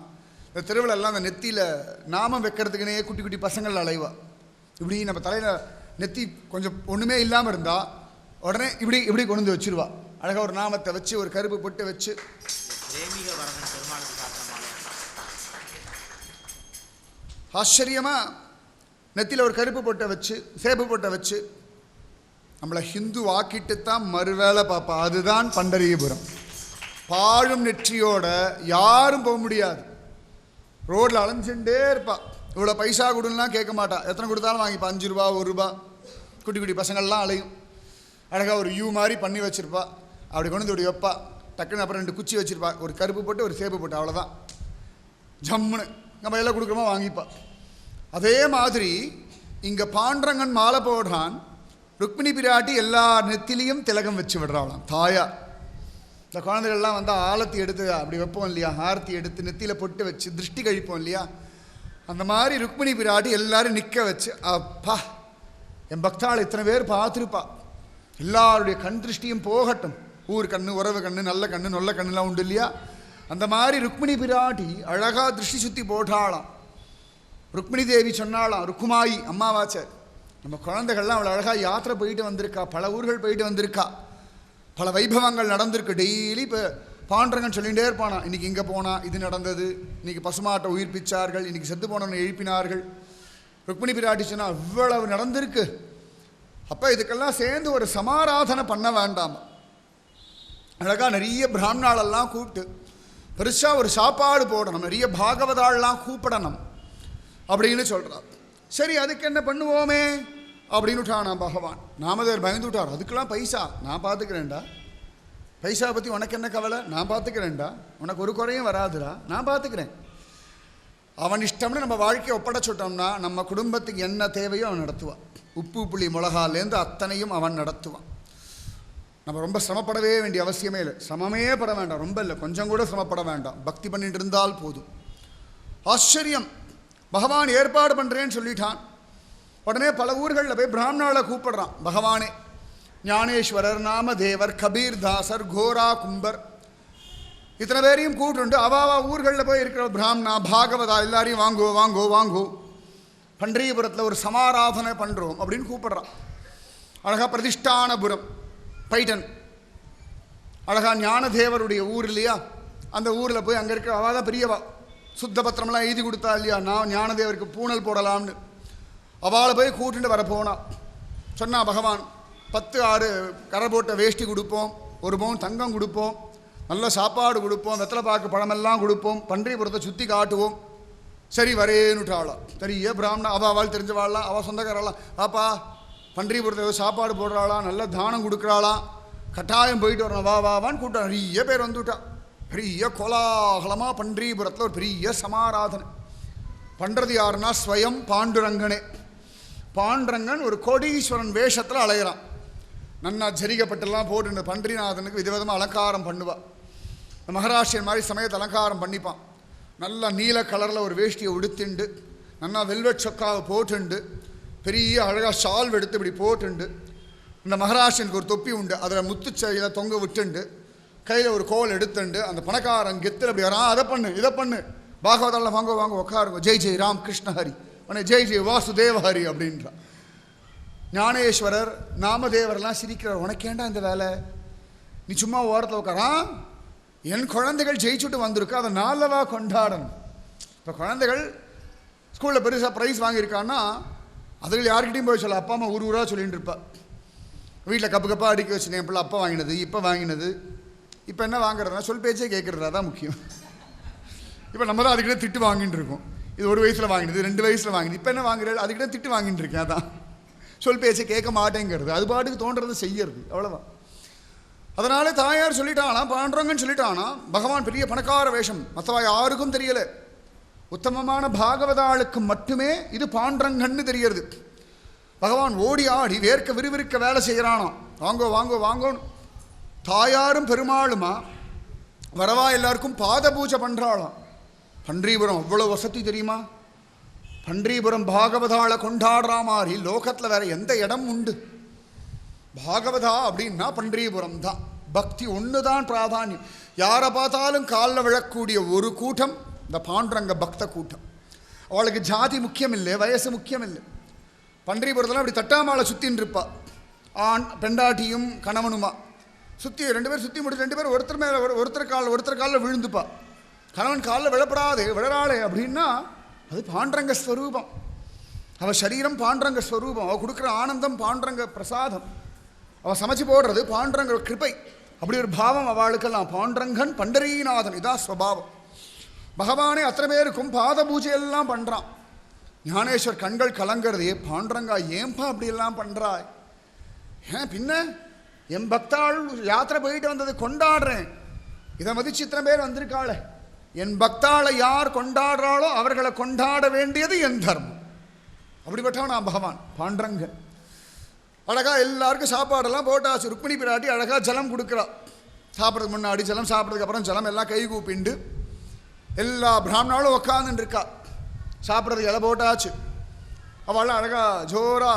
இந்த திருவிழெல்லாம் அந்த நெத்தியில் நாமம் வைக்கிறதுக்குனே குட்டி குட்டி பசங்கள் அலைவா. இப்படி நம்ம தலையில் நெத்தி கொஞ்சம் ஒன்றுமே இல்லாமல் இருந்தால் உடனே இப்படி இப்படி கொண்டு வந்து வச்சிருவா. அழகாக ஒரு நாமத்தை வச்சு ஒரு கருப்பு பொட்டு வச்சு ஆச்சரியமாக நெத்தியில் ஒரு கருப்பு பொட்டை வச்சு சேப்பு பொட்டை வச்சு நம்மளை ஹிந்து ஆக்கிட்டுத்தான் மறுவேளை பார்ப்பா. அதுதான் பண்டரிபுரம். பாழும் நெற்றியோட யாரும் போக முடியாது. ரோட்டில் அலைஞ்சுட்டே இருப்பா. இவ்வளோ பைசா கொடுலாம் கேட்க மாட்டா. எத்தனை கொடுத்தாலும் வாங்கிப்பா. 5 ரூபா 1 ரூபா. குட்டி குட்டி பசங்கள்லாம் அலையும். அழகாக ஒரு யூ மாதிரி பண்ணி வச்சுருப்பா. அப்படி கொண்டு வந்து இப்படி வைப்பா. டக்குன்னு அப்புறம் 2 குச்சி வச்சுருப்பா. ஒரு கருப்பு போட்டு ஒரு சேப்பு போட்டு, அவ்வளோதான். ஜம்முன்னு நம்ம எல்லாம் கொடுக்குறோமா வாங்கிப்பா. அதே மாதிரி இங்கே பாண்டரங்கன் மாலை போடுறான். ருக்மிணி பிராட்டி எல்லா நெத்திலையும் திலகம் வச்சு விடுறாளாம். தாயா இந்த குழந்தைகள்லாம் வந்து ஆலத்தி எடுத்து அப்படி வைப்போம் இல்லையா, ஆரத்தி எடுத்து நெத்தியில் பொட்டு வச்சு திருஷ்டி கழிப்போம் இல்லையா, அந்த மாதிரி ருக்மிணி பிராட்டி எல்லாரும் நிற்க வச்சு, அப்பா என் பக்தாள் இத்தனை பேர் பார்த்துருப்பா, எல்லாருடைய கண் திருஷ்டியும் போகட்டும். ஊர் கண்ணு, உறவு கண்ணு, நல்ல கண்ணு, நொல்ல கண்ணுலாம் உண்டு இல்லையா, அந்த மாதிரி ருக்மிணி பிராட்டி அழகாக திருஷ்டி சுற்றி போட்டாளாம். ருக்மிணி தேவி சொன்னாலாம், ருக்குமாயி அம்மாவாச்ச, நம்ம குழந்தைகள்லாம் அவளை அழகாக யாத்திரை போயிட்டு வந்திருக்கா, பல ஊர்கள் போயிட்டு வந்திருக்கா, பல வைபவங்கள் நடந்திருக்கு. டெய்லி இப்போ பாண்டரங்கன் சொல்லிகிட்டே இருப்பானா, இன்றைக்கி இங்கே போனால் இது நடந்தது, இன்றைக்கி பசுமாட்டை உயிர்ப்பிச்சார்கள், இன்றைக்கி செத்து போனவனை எழுப்பினார்கள். ருக்மிணி பிராட்டி சொன்னால் இவ்வளவு நடந்திருக்கு. அப்போ இதுக்கெல்லாம் சேர்ந்து ஒரு சமாராதனை பண்ண வேண்டாம். அழகாக நிறைய பிராமணாலெல்லாம் கூப்பிட்டு பெருசாக ஒரு சாப்பாடு போடணும், நிறைய பாகவதாள்லாம் கூப்பிடணும் அப்படின்னு சொல்கிறார். சரி, அதுக்கு என்ன பண்ணுவோமே அப்படின்னு விட்டானா பகவான். நாமதேவர் பயந்து விட்டார். அதுக்கெல்லாம் பைசா நான் பார்த்துக்கிறேன்டா, பைசா பற்றி உனக்கு என்ன கவலை, நான் பார்த்துக்கிறேன்டா, உனக்கு ஒரு குறையும் வராதுடா, நான் பார்த்துக்கிறேன். அவன் இஷ்டம்னு நம்ம வாழ்க்கையை ஒப்படைச்சுட்டோம்னா நம்ம குடும்பத்துக்கு என்ன தேவையோ அவன் நடத்துவான். உப்பு புளி மிளகாலேருந்து அத்தனையும் அவன் நடத்துவான். நம்ம ரொம்ப சிரமப்படவே வேண்டிய அவசியமே இல்லை. சிரமமே பட வேண்டாம், ரொம்ப இல்லை, கொஞ்சம் கூட சிரமப்பட வேண்டாம். பக்தி பண்ணிட்டு இருந்தால் போதும். ஆச்சரியம், பகவான் ஏற்பாடு பண்ணுறேன்னு சொல்லிட்டான். உடனே பல ஊர்களில் போய் பிராமணாவை கூப்பிடுறான் பகவானே. ஞானேஸ்வரர், நாமதேவர், கபீர் தாசர், கோரா கும்பர், இத்தனை பேரையும் கூப்பிட்டு அவாவா ஊர்களில் போய் இருக்கிற பிராமணா பாகவதா எல்லாரையும் வாங்கோ வாங்கோ வாங்கோ, பண்டரிபுரத்தில் ஒரு சமாராதனை பண்ணுறோம் அப்படின்னு கூப்பிடுறான். அழகா பிரதிஷ்டானபுரம் பைட்டன், அழகா ஞானதேவருடைய ஊர் இல்லையா, அந்த ஊரில் போய் அங்கே இருக்கிற அவள் தான் பெரியவா, சுத்த பத்திரமெல்லாம் எழுதி கொடுத்தா இல்லையா, நான் ஞானதேவருக்கு பூனல் போடலாம்னு அவளை போய் கூட்டிட்டு வர போனா. சொன்னா பகவான் 10 கரை போட்ட வேஷ்டி கொடுப்போம், 1 பவுன் தங்கம் கொடுப்போம், நல்ல சாப்பாடு கொடுப்போம், வெத்தலை பாக்கு பழமெல்லாம் கொடுப்போம், பன்றிபுரத்தை சுற்றி காட்டுவோம். சரி வரேன்னுட்டாளா. பெரிய பிராமணா, அவள் தெரிஞ்சவாளாம், அவள் சொந்தக்காரெல்லாம், பாப்பா பன்றிபுரத்தை ஏதோ சாப்பாடு போடுறாளாம், நல்ல தானம் கொடுக்குறாளாம், கட்டாயம் போயிட்டு வரணும், வா வாவான்னு கூட்டம் நிறைய பேர் வந்துவிட்டா. பெரிய கோலாகலமாக பன்றிபுரத்தில் ஒரு பெரிய சமாராதனை பண்ணுறது. யாருன்னா ஸ்வயம் பாண்டுரங்கனே. பாண்டுரங்கன் ஒரு கோடீஸ்வரன் வேஷத்தில் அலையிறான். நன்னா ஜரிகப்பட்டெல்லாம் போட்டு இந்த பன்றிநாதனுக்கு விதவிதமாக அலங்காரம் பண்ணுவாள். இந்த மகாராஷ்டிரன் மாதிரி சமயத்தை அலங்காரம் பண்ணிப்பான். நல்லா நீல கலரில் ஒரு வேஷ்டியை உடுத்திண்டு, நல்லா வெல்வெட் சொக்காவை போட்டுண்டு, பெரிய அழகாக ஷால் எடுத்து இப்படி போட்டுண்டு, இந்த மகாராஷ்டிரனுக்கு ஒரு தொப்பி உண்டு, அதில் முத்துச்சையில் தொங்க விட்டுண்டு, கையில் ஒரு கோல் எடுத்துண்டு, அந்த பணக்காரன் கெத்தில் அப்படி வரான், அதை பண்ணு இதை பண்ணு, பாகவதால் வாங்க வாங்க உட்காருங்க, ஜெய் ஜெய் ராம் கிருஷ்ணஹரி, உடனே ஜெய் ஜெய் வாசுதேவஹரி அப்படின்றான். ஞானேஸ்வரர் நாமதேவரெல்லாம் சிரிக்கிறார். உனக்கேண்டா இந்த வேலை, நீ சும்மா ஓரத்தில் உட்காரான், என் குழந்தைகள் ஜெயிச்சுட்டு வந்திருக்கு, அதை நாளவா கொண்டாடணும். இப்போ குழந்தைகள் ஸ்கூலில் பெருசாக ப்ரைஸ் வாங்கியிருக்கான்னா அதில் யார்கிட்டையும் போய் சொல்ல, அப்பா அம்மா ஊராக சொல்லிகிட்டு இருப்பா. வீட்டில் கப்பு கப்பாக அடிக்க வச்சுனேன், என் பிள்ளை அப்பா வாங்கினது இப்போ வாங்கினது, இப்போ என்ன வாங்குறதுனா சொல் பேச்சே கேட்குறதா தான் முக்கியம். இப்போ நம்ம தான் அதுக்கிட்ட திட்டு வாங்கிட்டு இருக்கோம். இது 1 வயசில் வாங்கினது, 2 வயசில் வாங்கினது, இப்போ என்ன வாங்குறது, அதுக்கிட்ட திட்டு வாங்கிட்டு இருக்கேன். அதான் சொல் பேச்சை கேட்க மாட்டேங்கிறது, அது பாட்டுக்கு தோன்றது செய்யறது, அவ்வளோதான். அதனால தாயார் சொல்லிட்டானா, பாண்டரங்கன்னு சொல்லிட்டானா, பகவான் பெரிய பணக்கார வேஷம், மற்றவா யாருக்கும் தெரியல. உத்தமமான பாகவதாளுக்கு மட்டுமே இது பாண்டரங்கன்னு தெரியறது. பகவான் ஓடி ஆடி வேர்க்க விறுவிறுக்க வேலை செய்கிறானாம். வாங்கோ வாங்கோ வாங்கோன்னு தாயாரும் பெருமாளுமா வரவா எல்லாருக்கும் பாத பூஜை பண்ணுறாளாம். பன்றிபுரம் அவ்வளோ வசதி தெரியுமா? பன்றிபுரம் பாகவதாளை கொண்டாடுற மாதிரி லோகத்தில் வேற எந்த இடம் உண்டு? பாகவதா அப்படின்னா பன்றிபுரம் தான். பக்தி ஒன்று தான் பிராதானியம். யாரை பார்த்தாலும் காலில் விழக்கூடிய ஒரு கூட்டம் இந்த பாண்டுரங்க பக்த கூட்டம். அவளுக்கு ஜாதி முக்கியம் இல்லை, வயசு முக்கியம் இல்லை. பன்றிபுரத்தில் அப்படி தட்டாமாலை சுற்றின்னு இருப்பா. ஆண் பெண்டாட்டியும் கணவனுமா சுற்றி, 2 பேர் சுற்றி முடிச்சு 2 பேர் ஒருத்தர் மேலே ஒருத்தர் காலில் விழுந்துப்பா. கணவன் காலில் விழப்படாது, விழறாளே அப்படின்னா அது பாண்டரங்க ஸ்வரூபம். அவள் சரீரம் பாண்டரங்க ஸ்வரூபம். அவள் கொடுக்குற ஆனந்தம் பாண்டரங்க பிரசாதம். அவள் சமைச்சு போடுறது பாண்டரங்க கிருபை. அப்படி ஒரு பாவம் அவளுக்கெல்லாம். பாண்டரங்கன் பண்டரீநாதன் இதான் ஸ்வபாவம். பகவானே அத்தனை பேருக்கும் பாத பூஜையெல்லாம் பண்ணுறான். ஞானேஸ்வர் கண்கள் கலங்கிறது. பாண்டரங்கா ஏன்பா அப்படியெல்லாம் பண்ணுறாய்? ஏன் பின்ன என் பக்தாள் யாத்திரை போயிட்டு வந்தது கொண்டாடுறேன், இதை மதிச்சு இத்தனை பேர் வந்திருக்காளே, என் பக்தாளை யார் கொண்டாடுறாளோ அவர்களை கொண்டாட வேண்டியது என் தர்மம். அப்படிப்பட்டவன் நான் பகவான் பாண்டரங்கன். அழகா எல்லாருக்கும் சாப்பாடெல்லாம் போட்டாச்சு. ருக்மிணி பிராட்டி அழகா ஜலம் கொடுக்குறா. சாப்பிட்றதுக்கு முன்னாடி ஜலம், சாப்பிட்றதுக்கு அப்புறம் ஜலம், எல்லாம் கை கூப்பிண்டு எல்லா பிராமணாலும் உட்காந்துட்டு இருக்கா. சாப்பிட்றதுக்கு இலை போட்டாச்சு. அவள் அழகா ஜோரா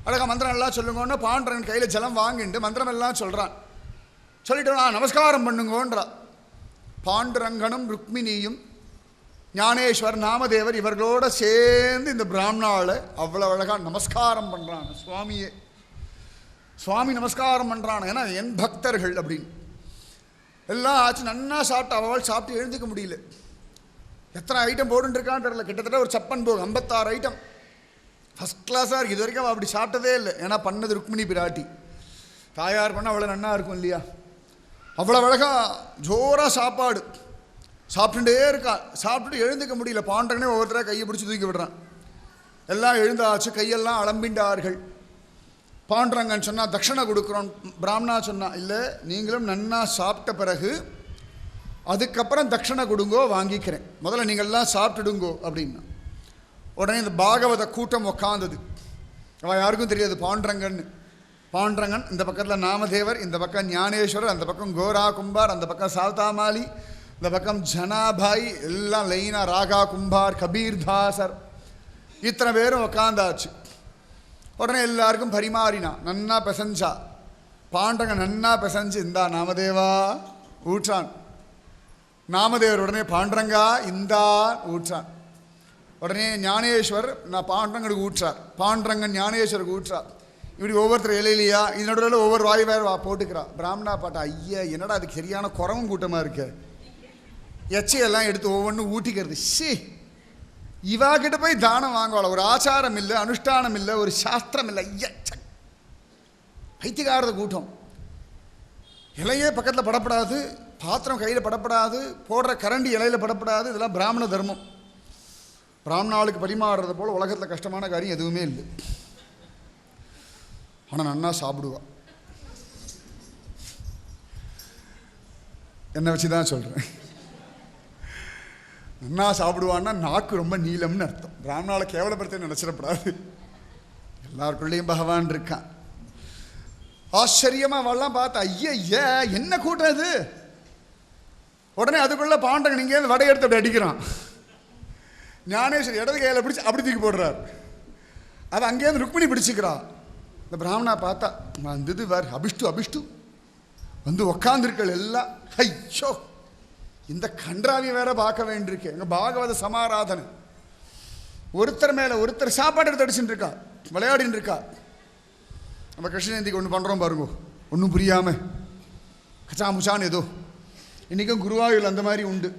அழகா மந்திரம் எல்லாம் சொல்லுங்கன்னு பாண்டரன் கையில் ஜலம் வாங்கிட்டு மந்திரம் எல்லாம் சொல்கிறான். சொல்லிட்டு நமஸ்காரம் பண்ணுங்கன்றா. பாண்டுரங்கனும் ருக்மிணியும் ஞானேஸ்வர் நாமதேவர் இவர்களோட சேர்ந்து இந்த பிராமணாவை அவ்வளோ அழகாக நமஸ்காரம் பண்ணுறான். சுவாமியே சுவாமி நமஸ்காரம் பண்ணுறான். ஏன்னா என் பக்தர்கள் அப்படின்னு எல்லாம் ஆச்சு. நன்னா சாப்பிட்டு அவள் சாப்பிட்டு எழுந்துக்க முடியல. எத்தனை ஐட்டம் போட்டுருக்கான்னு தெரியல. கிட்டத்தட்ட ஒரு சப்பன் போகும் 56 ஐட்டம். ஃபஸ்ட் கிளாஸாக இருக்குது. இது வரைக்கும் அவள் அப்படி சாப்பிட்டதே இல்லை. ஏன்னா பண்ணது ருக்மிணி பிராட்டி. தாயார் பண்ண அவ்வளோ நன்னா இருக்கும் இல்லையா? அவ்வளோ அழகாக ஜோராக சாப்பாடு சாப்பிட்டுட்டே இருக்கா. சாப்பிட்டுட்டு எழுந்துக்க முடியல. பாண்டரங்கனே ஒவ்வொருத்தராக கையை பிடிச்சி தூக்கி விடுறான். எல்லாம் எழுந்தாச்சு, கையெல்லாம் அலம்பிண்டார்கள். பாண்டரங்கன் சொன்னால் தட்சணை கொடுக்குறோம். பிராமணா சொன்னா இல்லை, நீங்களும் நன்னா சாப்பிட்ட பிறகு அதுக்கப்புறம் தட்சணை கொடுங்கோ, வாங்கிக்கிறேன், முதல்ல நீங்கள்லாம் சாப்பிட்டுடுங்கோ அப்படின்னா. உடனே இந்த பாகவத கூட்டம் உக்காந்தது. அவள் யாருக்கும் தெரியாது பாண்டரங்கன்னு. பாண்டரங்கன் இந்த பக்கத்தில் நாமதேவர், இந்த பக்கம் ஞானேஸ்வரர், அந்த பக்கம் கோரா கும்பார், அந்த பக்கம் சால்தாமாலி, இந்த பக்கம் ஜனாபாய், எல்லாம் லைனாக ராகா கும்பார், கபீர் தாசர், இத்தனை பேரும் உக்காந்தாச்சு. உடனே எல்லாருக்கும் பரிமாறினா. நன்னா பிசைஞ்சா. பாண்டரங்கன் நன்னா பிசைஞ்சு இந்தா நாமதேவா ஊற்றான். நாமதேவர் உடனே பாண்டரங்கா இந்தா ஊற்றான். உடனே ஞானேஸ்வர் நான் பாண்டரங்கனுக்கு ஊற்றார். பாண்டரங்கன் ஞானேஸ்வருக்கு ஊற்றார். இப்படி ஒவ்வொருத்தர் இலையிலையா இது நடுவில் ஒவ்வொரு வாய் வேறு போட்டுக்கிறா. பிராமணா பாட்டா ஐயா என்னடா அதுக்கு சரியான குறவும் கூட்டமாக இருக்கு. எச்சையெல்லாம் எடுத்து ஒவ்வொன்றும் ஊட்டிக்கிறது. இவா கிட்ட போய் தானம் வாங்குவாள். ஒரு ஆச்சாரம் இல்லை, அனுஷ்டானம் இல்லை, ஒரு சாஸ்திரம் இல்லை. ஐயா பைத்தியக்காரத கூட்டம். இலையே பக்கத்தில் படப்படாது, பாத்திரம் கையில் படப்படாது, போடுற கரண்டி இலையில் படப்படாது. இதெல்லாம் பிராமண தர்மம். பிராமணாளுக்கு பரிமாறுறது போல் உலகத்தில் கஷ்டமான காரியம் எதுவுமே இல்லை. ஆனால் நன்னா சாப்பிடுவா. என்னை வச்சு தான் சொல்கிறேன். நன்னா சாப்பிடுவான்னா நாக்கு ரொம்ப நீளம்னு அர்த்தம். பிராமணாவை கேவலப்படுத்த நினச்சிடப்படாது. எல்லாருக்குள்ளேயும் பகவான் இருக்கான். ஆச்சரியமாக அவெல்லாம் பார்த்து ஐயா என்ன கூட்டம் இது. உடனே அதுக்குள்ளே பாண்டரங்கன் இங்கேருந்து வடை எடுத்து அப்படி அடிக்கிறான். ஞானேஸ்வர் இடது கையில் பிடிச்சி அப்படி தூக்கி போடுறார். அது அங்கேருந்து ருக்மிணி பிடிச்சிக்கிறா. இந்த பிராமணா பார்த்தா வந்தது வேறு அபிஷ்டு வந்து உக்காந்துருக்கள் எல்லாம். ஐயோ இந்த கன்றாவி வேற பார்க்க வேண்டியிருக்கு. எங்கள் பாகவத சமாராதனை. ஒருத்தர் மேலே ஒருத்தர் சாப்பாடு எடுத்து அடிச்சுட்டு இருக்கா, விளையாடின்னு இருக்கா. நம்ம கிருஷ்ணஜெயந்திக்கு ஒன்று பண்ணுறோம் பாருங்க, ஒன்றும் புரியாமல் கச்சாமுச்சான்னு ஏதோ. இன்றைக்கும் குருவாயூரில் அந்த மாதிரி உண்டு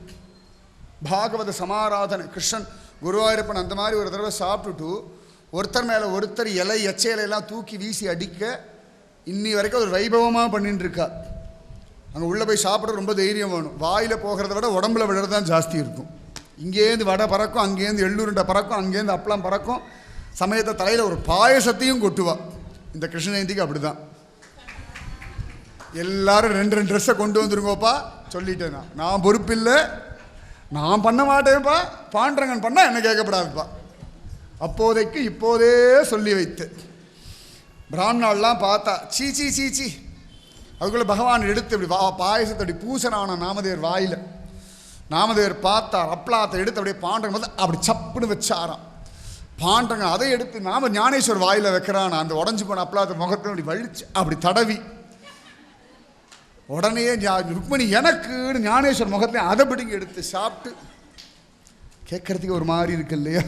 பாகவத சமாராதனை. கிருஷ்ணன் குருவாயூரப்பன் அந்த மாதிரி ஒரு தடவை சாப்பிட்டுட்டு ஒருத்தர் மேலே ஒருத்தர் இலை எச்சையிலெல்லாம் தூக்கி வீசி அடிக்க இன்னி வரைக்கும் ஒரு வைபவமாக பண்ணிட்டு இருக்கா. அங்கே உள்ளே போய் சாப்பிட ரொம்ப தைரியம் வேணும். வாயில் போகிறத விட உடம்புல விழுறது தான் ஜாஸ்தி இருக்கும். இங்கேருந்து வடை பறக்கும், அங்கேருந்து எள்ளுருண்டை பறக்கும், அங்கேருந்து அப்பளம் பறக்கும். சமயத்தை தலையில் ஒரு பாயசத்தையும் கொட்டுவா. இந்த கிருஷ்ண ஜெயந்திக்கு அப்படி தான். எல்லாரும் 2 ட்ரெஸ்ஸை கொண்டு வந்துருங்கோப்பா சொல்லிட்டேன். நான் பொறுப்பில்லை, நான் பண்ண மாட்டேன்ப்பா, பாண்டரங்கன் பண்ணால் என்ன கேட்கப்படாதுப்பா. அப்போதைக்கு இப்போதே சொல்லி வைத்து பிராமணாலாம் பார்த்தா சீச்சி சீச்சி. அதுக்குள்ளே பகவான் எடுத்து இப்படி பாயசத்தை அப்படி பூசனான நாமதேவர் வாயில். நாமதேவர் பார்த்தார், அப்பளாத்தை எடுத்து அப்படியே பாண்டரங்கன் வந்து அப்படி சப்புன்னு வச்சாராம். பாண்டரங்கன் அதை எடுத்து நாம ஞானேஸ்வர் வாயில் வைக்கிறான். அந்த உடஞ்சி போன அப்பளாத்தை முகத்தை அப்படி வலிச்சு அப்படி தடவி உடனே ருக்மணி எனக்குன்னு ஞானேஸ்வர் முகத்தையும் அதை பிடிங்க எடுத்து சாப்பிட்டு கேட்கறதுக்கு ஒரு மாதிரி இருக்கு இல்லையா?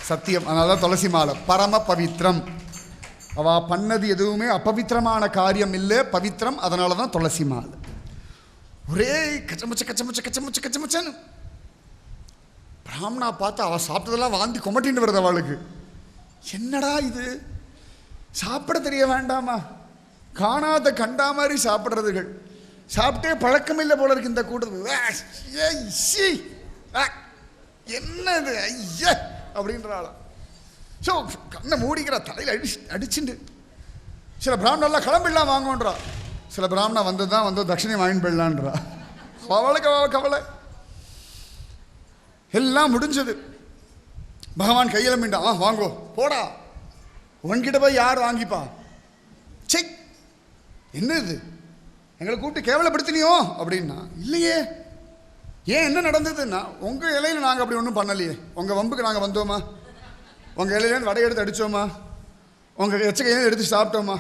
சத்தியம். அதனால தான் துளசி மாலை பரம பவித்ரம். அவ பண்ணது எதுவுமே அபவித்திரமான காரியம் இல்லை, பவித்ரம். அதனால தான் துளசி மாலை. ஒரே கச்சமுச்ச கச்சமுச்ச கச்சமுச்ச கச்சமுச்சன்னு பிராமணா பார்த்து அவள் சாப்பிட்டதெல்லாம் வாந்தி கொமட்டின்னு வருது அவளுக்கு. என்னடா இது, சாப்பிட தெரிய வேண்டாமா? காணாத கண்டா மாதிரி சாப்பிட்றதுகள். சாப்பிட்டே பழக்கம் இல்லை போல இருக்கு இந்த கூட்டத்துக்கு. என்னது ஐயா அப்படின்றாள். ஸோ கண்ணை மூடிக்கிறா, தலையில் அடிச்சுண்டு. சில பிராமணெல்லாம் கிளம்பிடலாம் வாங்கன்றா. சில பிராமணா வந்தது தான் வந்து தட்சிணை வாங்கிட்டு போயிடலான்றா. அவளுக்கு கவலை. எல்லாம் முடிஞ்சது. பகவான் கையில் மீண்டான், வாங்கோ போடா, உன்கிட்ட போய் யார் வாங்கிப்பா? சே என்னது, எங்களை கூப்பிட்டு கேவலப்படுத்தினியோ அப்படின்னா. இல்லையே, ஏன் என்ன நடந்ததுன்னா, உங்கள் இலையில் நாங்கள் அப்படி ஒன்றும் பண்ணலையே. உங்கள் வம்புக்கு நாங்கள் வந்தோமா? உங்கள் இலையிலேருந்து வடை எடுத்து அடித்தோமா? உங்கள் எச்சக்கையிலேருந்து எடுத்து சாப்பிட்டோமா?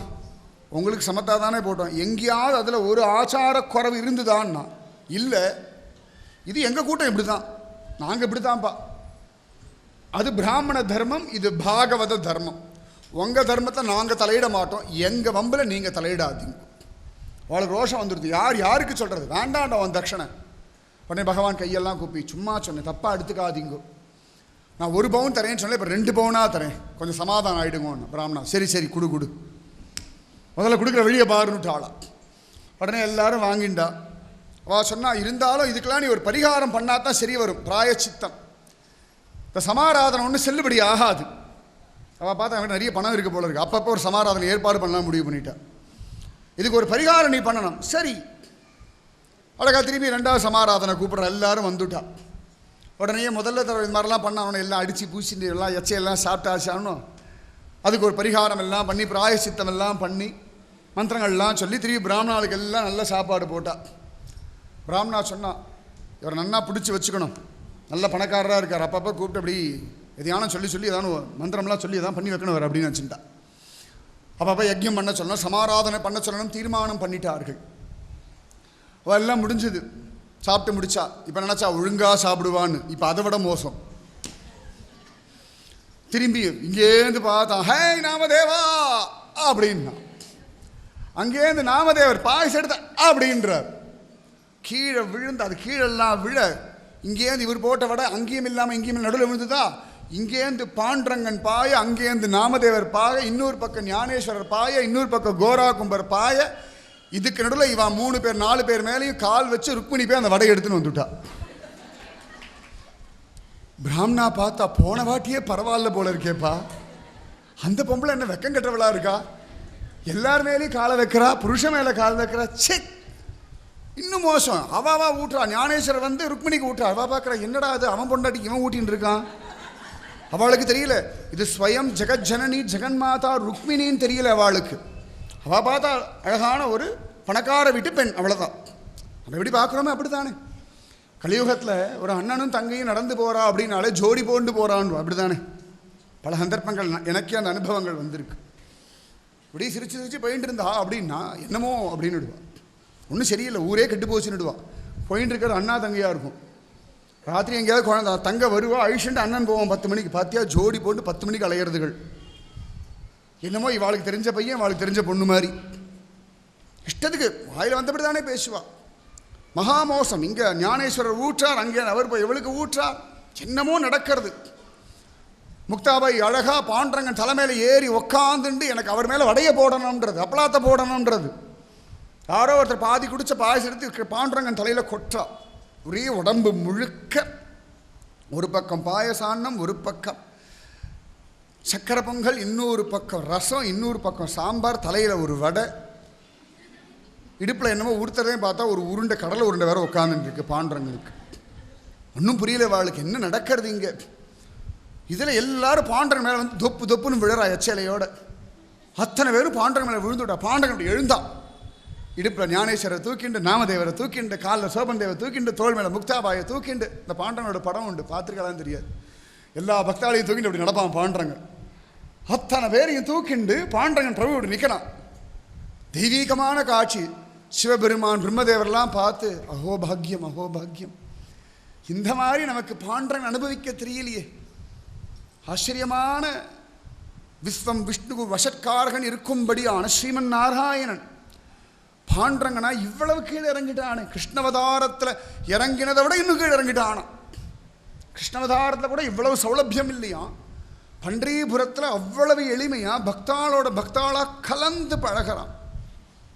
உங்களுக்கு சமத்தா தானே போட்டோம். எங்கேயாவது அதில் ஒரு ஆச்சார குறைவு இருந்துதான்னா? இல்லை, இது எங்கள் கூட்டம் இப்படி தான், நாங்கள் இப்படி தான்ப்பா. அது பிராமண தர்மம், இது பாகவத தர்மம். உங்கள் தர்மத்தை நாங்கள் தலையிட மாட்டோம், எங்கள் வம்பில் நீங்கள் தலையிடாதீங்க. அவளுக்கு ரோஷம் வந்துடுது. யாருக்கு சொல்கிறது? வேண்டாண்டா உன் தட்சணை. உடனே பகவான் கையெல்லாம் கூப்பி, சும்மா சொன்னேன், தப்பாக எடுத்துக்காதீங்க. நான் 1 பவுன் தரேன்னு சொன்னேன், இப்போ 2 பவுனாக தரேன், கொஞ்சம் சமாதானம் ஆகிடுங்கன்னு. பிராமணா சரி சரி கொடு, முதல்ல கொடுக்குற வழியை பாருன்னுட்டு ஆளா. உடனே எல்லாரும் வாங்கிண்டா. அவள் சொன்னா, இருந்தாலும் இதுக்கெல்லாம் நீ ஒரு பரிகாரம் பண்ணாதான் சரி வரும், பிராயச்சித்தம். இந்த சமாராதனை ஒன்று செல்லுபடி ஆகாது. அவள் பார்த்தா அவன் நிறைய பணம் இருக்க போல இருக்கு, அப்பப்போ ஒரு சமாராதனை ஏற்பாடு பண்ணலாம் முடிவு பண்ணிட்டா. இதுக்கு ஒரு பரிகாரம் நீ பண்ணணும். சரி, அழகா திரும்பி 2வது சமாராதனை கூப்பிட்ற. எல்லாரும் வந்துட்டா. உடனே முதல்ல தடவை இது மாதிரிலாம் பண்ண அவனை எல்லாம் அடித்து பூசிட்டு எல்லாம் எச்சையெல்லாம் சாப்பிட்டாச்சானோ. அதுக்கு ஒரு பரிகாரம் எல்லாம் பண்ணி பிராயசித்தம் எல்லாம் பண்ணி மந்திரங்கள்லாம் சொல்லி திரும்பி பிராமணாளுக்கு எல்லாம் நல்ல சாப்பாடு போட்டா. பிராமணா சொன்னா, இவர் நன்னா பிடிச்சி வச்சுக்கணும், நல்ல பணக்காரராக இருக்கார், அப்பப்போ கூப்பிட்டு அப்படி எதையானும் சொல்லி ஏதாவது மந்திரம்லாம் சொல்லி எதாவது பண்ணி வைக்கணும் வர அப்படின்னு வச்சுட்டா. அப்பப்போ யஜ்யம் பண்ண சொல்லணும், சமாராதனை பண்ண சொல்லணும், தீர்மானம் பண்ணிட்டார்கள். அவள் எல்லாம் முடிஞ்சுது, சாப்பிட்டு முடிச்சா. இப்போ நினச்சா ஒழுங்காக சாப்பிடுவான்னு, இப்போ அதை விட மோசம். திரும்பி இங்கேருந்து பார்த்தா, ஹே நாமதேவா அப்படின்னா. அங்கேருந்து நாமதேவர் பாயசம் எடுத்த அப்படின்றார். கீழே விழுந்து அது கீழெல்லாம் விழ, இங்கேருந்து இவர் போட்ட வடை அங்கேயும் இல்லாமல் இங்கேயும் நடுவில் விழுந்துதா. இங்கேருந்து பாண்டரங்கன் பாய, அங்கேருந்து நாமதேவர் பாய, இன்னொரு பக்கம் ஞானேஸ்வரர் பாய, இன்னொரு பக்கம் கோரா கும்பர் பாய. இதுக்கு நடுவில் இவன் 3 பேர் 4 பேர் மேலேயும் கால் வச்சு ருக்மிணி போய் அந்த வடை எடுத்துன்னு வந்துட்டா. பிராமணா பார்த்தா, போன வாட்டியே பரவாயில்ல போல இருக்கேப்பா, அந்த பொம்பளை என்ன வெக்கம் கட்டுறவளா இருக்கா, எல்லார் மேலேயும் காலை வைக்கிறா, புருஷன் மேலே கால் வைக்கிறா. செக் இன்னும் மோசம், அவாவா ஊட்டுறா. ஞானேஸ்வரர் வந்து ருக்மிணிக்கு ஊட்டுறா. அவா பார்க்குறா, என்னடா அது அவன் பொண்டாட்டிக்கு இவன் ஊட்டின்னு இருக்கான். அவளுக்கு தெரியல இது ஸ்வயம் ஜெகஜனனி ஜெகன்மாதா ருக்மிணின்னு தெரியல அவளுக்கு. அவள் பார்த்தா அழகான ஒரு பணக்கார வீட்டு பெண், அவ்வளோதான். நம்ம எப்படி பார்க்குறோமே அப்படி தானே. கலியுகத்தில் ஒரு அண்ணனும் தங்கையும் நடந்து போகிறா அப்படின்னாலே ஜோடி போண்டு போகிறான்னு அப்படி தானே. பல சந்தர்ப்பங்கள் எனக்கே அந்த அனுபவங்கள் வந்திருக்கு. இப்படி சிரிச்சு போயிட்டு இருந்தா அப்படின்னா என்னமோ அப்படின்னு விடுவா. ஒன்றும் சரியில்லை, ஊரே கெட்டு போச்சுன்னுடுவா. போயின்னு இருக்கிறது அண்ணா தங்கையாக இருக்கும். ராத்திரி எங்கேயாவது குழந்தை தங்க வருவா, அழிச்சுட்டு அண்ணன் போவோம் 10 மணிக்கு. பார்த்தியா ஜோடி போட்டு 10 மணிக்கு அலையிறதுகள். என்னமோ இவாளுக்கு தெரிஞ்ச பையன் இவாளுக்கு தெரிஞ்ச பொண்ணு மாதிரி இஷ்டத்துக்கு வாயில் வந்தபடி தானே பேசுவா. மகா மோசம். இங்கே ஞானேஸ்வரர் ஊற்றார், அங்கே அவர் போய் எவளுக்கு ஊற்றார், என்னமோ நடக்கிறது. முக்தாபாய் அழகா பாண்டரங்கன் தலைமையில ஏறி உக்காந்துண்டு எனக்கு அவர் மேலே வடைய போடணுன்றது, அப்பளாத்த போடணுன்றது. யாரோ ஒருத்தர் பாதி குடிச்ச பாயசம் எடுத்து பாண்டரங்கன் தலையில் கொற்றா. ஒரே உடம்பு முழுக்க ஒரு பக்கம் பாயசான்னம், ஒரு பக்கம் சக்கரை பொங்கல் இன்னொரு பக்கம், ரசம் இன்னொரு பக்கம், சாம்பார், தலையில் ஒரு வடை, இடுப்பில் என்னமோ உருத்துறதையும் பார்த்தா ஒரு உருண்டை, கடலை உருண்டை வேற உட்காந்துருக்கு பாண்டரங்களுக்கு. ஒன்றும் புரியல வாளுக்கு, என்ன நடக்கிறது இங்கே. இதில் எல்லாரும் பாண்டரங்க மேலே வந்து தொப்பு தொப்புன்னு விழறா எச்சலையோட. அத்தனை பேரும் பாண்டரங்க மேலே விழுந்துட்டா. பாண்டரங்க அப்படி எழுந்தான். இடுப்பில் ஞானேஸ்வரரை தூக்கிண்டு, நாமதேவரை தூக்கிண்டு, காலில் சோபன் தேவை தூக்கிண்டு, தோல் மேலே முக்தாபாயை தூக்கிண்டு. இந்த பாண்டரனோட படம் உண்டு, பார்த்துருக்கலாம் தெரியாது. எல்லா பக்தாளையும் தூக்கிண்டு அப்படி நடப்பான் பாண்டரங்க. அத்தனை பேரையும் தூக்கிண்டு பாண்டரங்கன் பிரபு இப்படி நிற்கலாம். தெய்வீகமான காட்சி. சிவபெருமான் பிரம்மதேவரெல்லாம் பார்த்து அகோபாகியம் அகோபாகியம், இந்த மாதிரி நமக்கு பாண்டரன் அனுபவிக்க தெரியலையே. ஆச்சரியமான விஸ்வம் விஷ்ணு வசட்காரகன் இருக்கும்படியான ஸ்ரீமன் நாராயணன் பாண்டரங்கனா இவ்வளவு கீழே இறங்கிட்டானே. கிருஷ்ணவதாரத்தில் இறங்கினதை விட இன்னும் கீழே இறங்கிட்டானா. கிருஷ்ணவதாரத்தில் கூட இவ்வளவு சௌலபியம் இல்லையா. பண்டீபுரத்தில் அவ்வளவு எளிமையா பக்தாளோட பக்தாளா கலந்து பழகிறான்.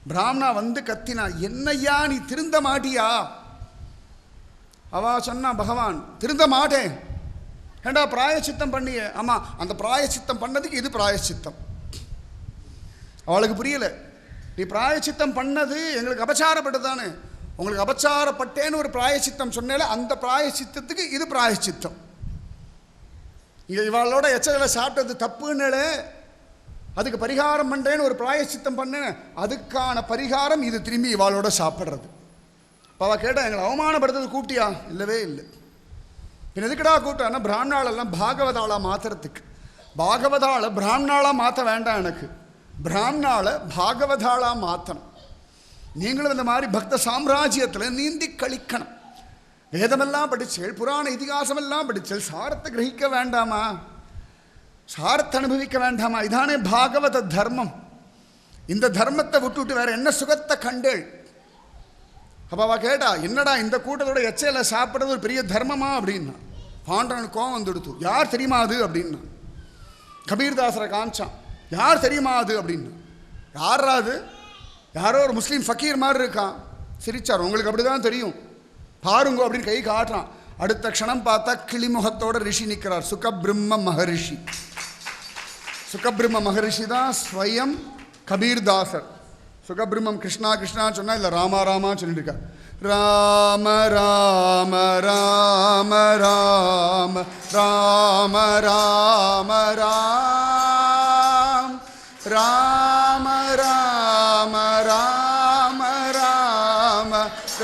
பிராமணா வந்து கத்தினா, என்னையா நீ திருந்த மாட்டியா? அவா சொன்னா, பகவான் திருந்த மாட்டேன். ஏண்டா பிராயச்சித்தம் பண்ணிய? ஆமா, அந்த பிராயச்சித்தம் பண்ணதுக்கு இது பிராயச்சித்தம். அவளுக்கு புரியல. நீ பிராயச்சித்தம் பண்ணது எங்களுக்கு அபச்சாரப்பட்டதானே, உங்களுக்கு அபச்சாரப்பட்டேன்னு ஒரு பிராயச்சித்தம் சொன்னேல, அந்த பிராயச்சித்தத்துக்கு இது பிராயச்சித்தம். இங்கே இவாளோட எச்சலை சாப்பிட்டது தப்புன்னு, அதுக்கு பரிகாரம் பண்ணுறேன்னு ஒரு பிராயச்சித்தம் பண்ணேன், அதுக்கான பரிகாரம் இது திரும்பி இவாளோட சாப்பிட்றது. இப்போ அவள் கேட்டால், எங்களை அவமானப்படுத்துறது கூப்பிட்டியா? இல்லவே இல்லை. பின் எதுக்கடா கூப்பிட்டான்னா, பிராமணாலெல்லாம் பாகவதாளா மாற்றுறதுக்கு. பாகவதாளை பிராமணாளாக மாற்ற வேண்டாம், எனக்கு பிராமணாளை பாகவதாளா மாற்றணும். நீங்களும் இந்த மாதிரி பக்த சாம்ராஜ்யத்தில் நீந்தி கழிக்கணும். வேதமெல்லாம் படிச்சேள், புராண இதிகாசமெல்லாம் படிச்சேள், சாரத்தை கிரகிக்க வேண்டாமா? சாரத்தை அனுபவிக்க வேண்டாமா? இதானே பாகவத தர்மம். இந்த தர்மத்தை விட்டுவிட்டு வேற என்ன சுகத்தை கண்டேள்? அப்போ அவள் கேட்டா, என்னடா இந்த கூட்டத்தோட எச்சையில் சாப்பிட்றது ஒரு பெரிய தர்மமா அப்படின்னா. பாண்டரனுக்கு கோவம் வந்துடுத்து. யார் தெரியுமா அது அப்படின்னா. கபீர்தாசரை காமிச்சான். யார் தெரியுமா அது அப்படின்னா. யாரா அது? யாரோ ஒரு முஸ்லீம் ஃபக்கீர் மாதிரி இருக்கான். சிரிச்சார். உங்களுக்கு அப்படி தான் தெரியும், பாருங்க அப்படின்னு கை காட்டுறான். அடுத்த க்ஷணம் பார்த்தா கிளிமுகத்தோட ரிஷி நிற்கிறார், சுகபிரம்ம மகரிஷி. சுகபிரம்ம மகரிஷி தான் ஸ்வயம் கபீர்தாசர். சுகபிரம்மம் கிருஷ்ணா கிருஷ்ணா சொன்னா இல்லை ராமா ராமான்னு சொல்லிட்டு இருக்கார். ராம ராம ராம ராம ராம ராம ராம் ராம ராம ராம ராம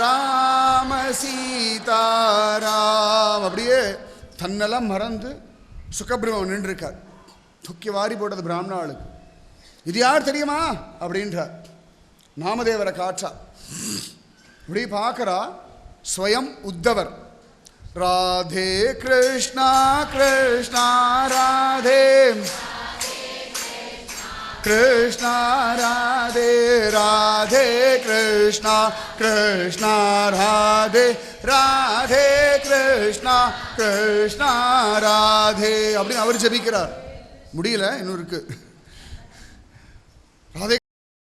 ராம சீதாராம். அப்படியே தன்னெல்லாம் மறந்து சுகபிரம்மம் நின்றுருக்கார். துக்கி வாரி போட்டது பிராமணாளுக்கு. இது யார் தெரியுமா அப்படின்றார். நாமதேவரை காற்றா. இப்படி பார்க்கறா. ஸ்வயம் உத்தவர். ராதே கிருஷ்ணா கிருஷ்ணா ராதே கிருஷ்ணா ராதே ராதே கிருஷ்ணா கிருஷ்ணா ராதே ராதே கிருஷ்ணா கிருஷ்ணா ராதே அப்படின்னு அவர் ஜபிக்கிறார். முடியல, இன்னும் இருக்கு. ராதே